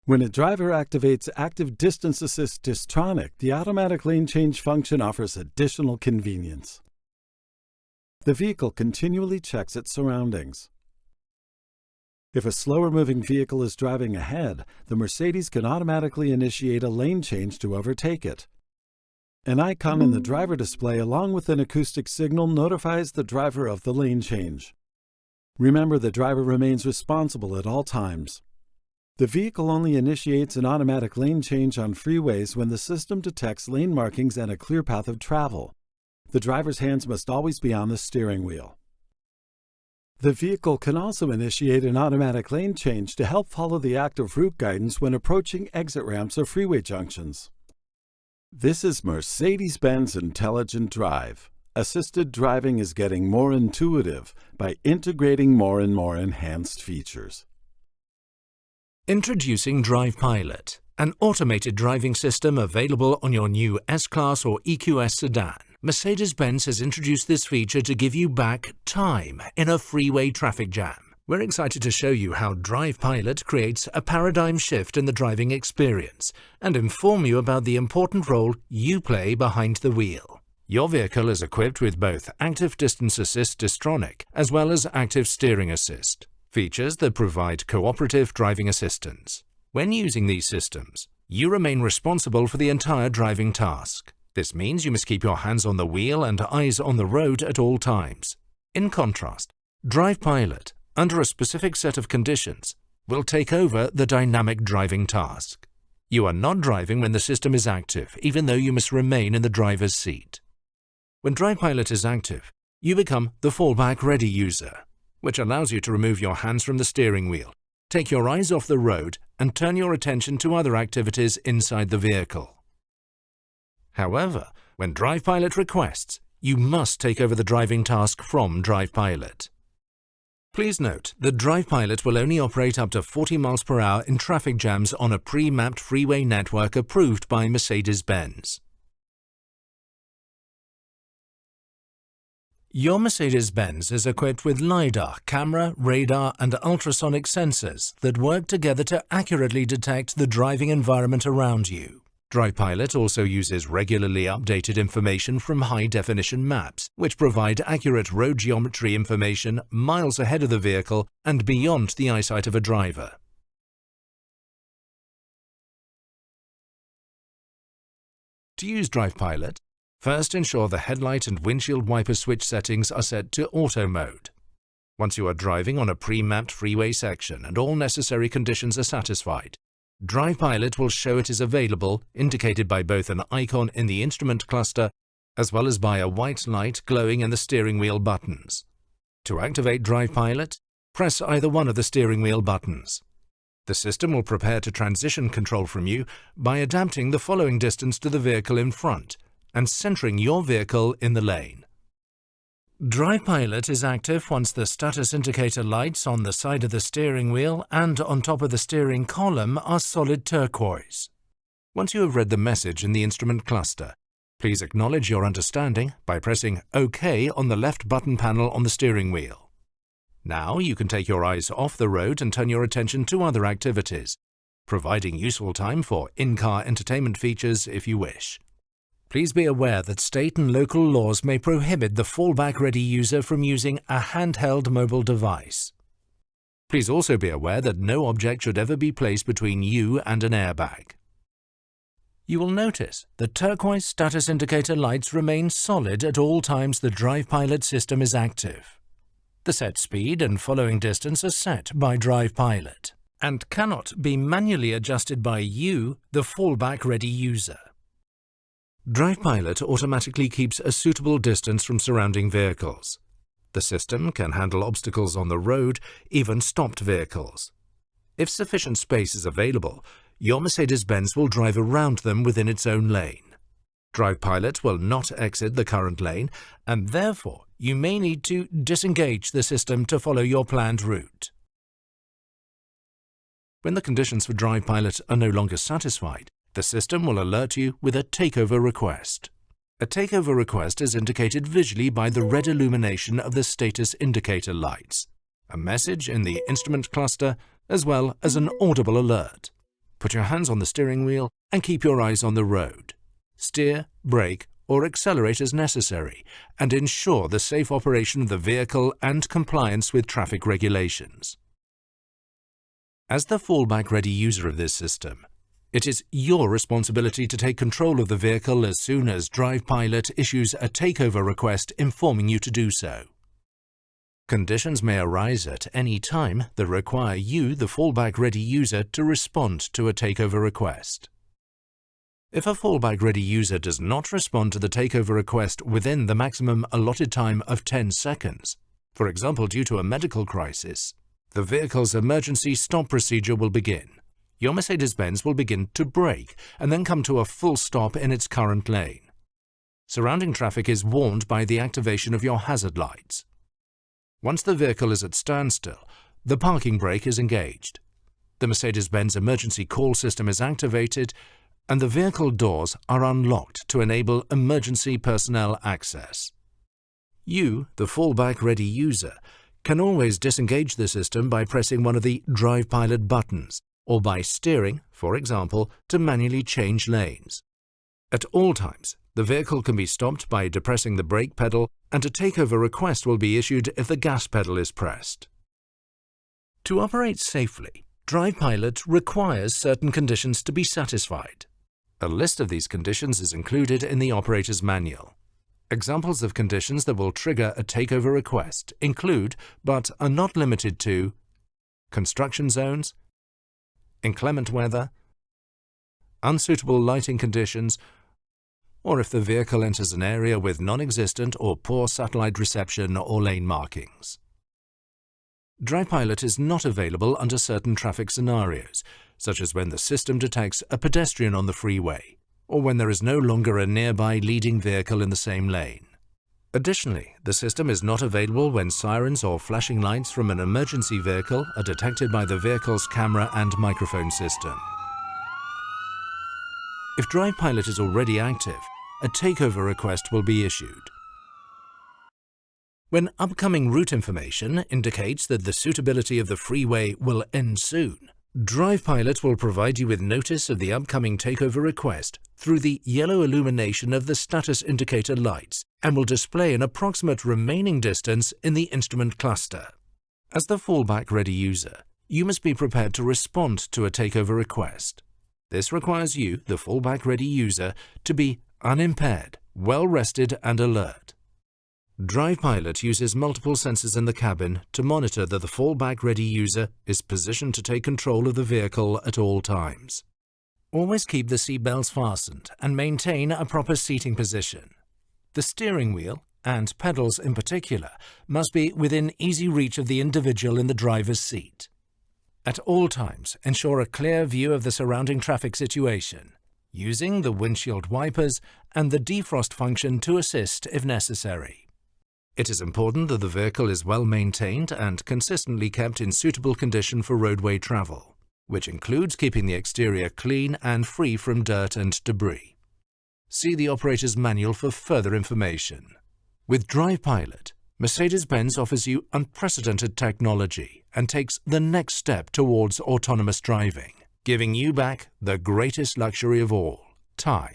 When a driver activates active distance assist distronic, the automatic lane change function offers additional convenience. The vehicle continually checks its surroundings. If a slower-moving vehicle is driving ahead, the Mercedes can automatically initiate a lane change to overtake it. An icon in the driver display along with an acoustic signal notifies the driver of the lane change. Remember, the driver remains responsible at all times. The vehicle only initiates an automatic lane change on freeways when the system detects lane markings and a clear path of travel. The driver's hands must always be on the steering wheel. The vehicle can also initiate an automatic lane change to help follow the active route guidance when approaching exit ramps or freeway junctions. This is Mercedes-Benz Intelligent Drive. Assisted driving is getting more intuitive by integrating more and more enhanced features. Introducing Drive Pilot, an automated driving system available on your new S-Class or EQS sedan. Mercedes-Benz has introduced this feature to give you back time in a freeway traffic jam. We're excited to show you how Drive Pilot creates a paradigm shift in the driving experience and inform you about the important role you play behind the wheel. Your vehicle is equipped with both active distance assist distronic as well as active steering assist, features that provide cooperative driving assistance. When using these systems, you remain responsible for the entire driving task. This means you must keep your hands on the wheel and eyes on the road at all times. In contrast, Drive Pilot, under a specific set of conditions, will take over the dynamic driving task. You are not driving when the system is active, even though you must remain in the driver's seat. When Drive Pilot is active, you become the fallback ready user, which allows you to remove your hands from the steering wheel, take your eyes off the road, and turn your attention to other activities inside the vehicle. However, when Drive Pilot requests, you must take over the driving task from Drive Pilot. Please note that Drive Pilot will only operate up to 40 miles per hour in traffic jams on a pre-mapped freeway network approved by Mercedes-Benz. Your Mercedes-Benz is equipped with LiDAR, camera, radar, and ultrasonic sensors that work together to accurately detect the driving environment around you. Drive Pilot also uses regularly updated information from high-definition maps, which provide accurate road geometry information miles ahead of the vehicle and beyond the eyesight of a driver. To use Drive Pilot, first ensure the headlight and windshield wiper switch settings are set to auto mode. Once you are driving on a pre-mapped freeway section and all necessary conditions are satisfied, Drive Pilot will show it is available, indicated by both an icon in the instrument cluster as well as by a white light glowing in the steering wheel buttons. To activate Drive Pilot, press either one of the steering wheel buttons. The system will prepare to transition control from you by adapting the following distance to the vehicle in front and centering your vehicle in the lane. Drive Pilot is active once the status indicator lights on the side of the steering wheel and on top of the steering column are solid turquoise. Once you have read the message in the instrument cluster, please acknowledge your understanding by pressing OK on the left button panel on the steering wheel. Now you can take your eyes off the road and turn your attention to other activities, providing useful time for in-car entertainment features if you wish. Please be aware that state and local laws may prohibit the fallback-ready user from using a handheld mobile device. Please also be aware that no object should ever be placed between you and an airbag. You will notice the turquoise status indicator lights remain solid at all times the Drive Pilot system is active. The set speed and following distance are set by Drive Pilot and cannot be manually adjusted by you, the fallback-ready user. Drive Pilot automatically keeps a suitable distance from surrounding vehicles. The system can handle obstacles on the road, even stopped vehicles. If sufficient space is available, your Mercedes-Benz will drive around them within its own lane. Drive Pilot will not exit the current lane, and therefore you may need to disengage the system to follow your planned route. When the conditions for Drive Pilot are no longer satisfied, the system will alert you with a takeover request. A takeover request is indicated visually by the red illumination of the status indicator lights, a message in the instrument cluster, as well as an audible alert. Put your hands on the steering wheel and keep your eyes on the road. Steer, brake, or accelerate as necessary, and ensure the safe operation of the vehicle and compliance with traffic regulations. As the fallback-ready user of this system, it is your responsibility to take control of the vehicle as soon as DrivePilot issues a takeover request informing you to do so. Conditions may arise at any time that require you, the fallback-ready user, to respond to a takeover request. If a fallback-ready user does not respond to the takeover request within the maximum allotted time of 10 seconds, for example due to a medical crisis, the vehicle's emergency stop procedure will begin. Your Mercedes-Benz will begin to brake and then come to a full stop in its current lane. Surrounding traffic is warned by the activation of your hazard lights. Once the vehicle is at standstill, the parking brake is engaged. The Mercedes-Benz emergency call system is activated and the vehicle doors are unlocked to enable emergency personnel access. You, the fallback-ready user, can always disengage the system by pressing one of the DrivePilot buttons or by steering, for example, to manually change lanes. At all times, the vehicle can be stopped by depressing the brake pedal, and a takeover request will be issued if the gas pedal is pressed. To operate safely, DrivePilot requires certain conditions to be satisfied. A list of these conditions is included in the operator's manual. Examples of conditions that will trigger a takeover request include, but are not limited to, construction zones, inclement weather, unsuitable lighting conditions, or if the vehicle enters an area with non-existent or poor satellite reception or lane markings. DrivePilot is not available under certain traffic scenarios, such as when the system detects a pedestrian on the freeway, or when there is no longer a nearby leading vehicle in the same lane. Additionally, the system is not available when sirens or flashing lights from an emergency vehicle are detected by the vehicle's camera and microphone system. If DrivePilot is already active, a takeover request will be issued. When upcoming route information indicates that the suitability of the freeway will end soon, DrivePilot will provide you with notice of the upcoming takeover request through the yellow illumination of the status indicator lights and will display an approximate remaining distance in the instrument cluster. As the fallback-ready user, you must be prepared to respond to a takeover request. This requires you, the fallback-ready user, to be unimpaired, well-rested and alert. DrivePilot uses multiple sensors in the cabin to monitor that the fallback-ready user is positioned to take control of the vehicle at all times. Always keep the seatbelts fastened and maintain a proper seating position. The steering wheel, and pedals in particular, must be within easy reach of the individual in the driver's seat. At all times, ensure a clear view of the surrounding traffic situation, using the windshield wipers and the defrost function to assist if necessary. It is important that the vehicle is well maintained and consistently kept in suitable condition for roadway travel, which includes keeping the exterior clean and free from dirt and debris. See the operator's manual for further information. With DrivePilot, Mercedes-Benz offers you unprecedented technology and takes the next step towards autonomous driving, giving you back the greatest luxury of all, time.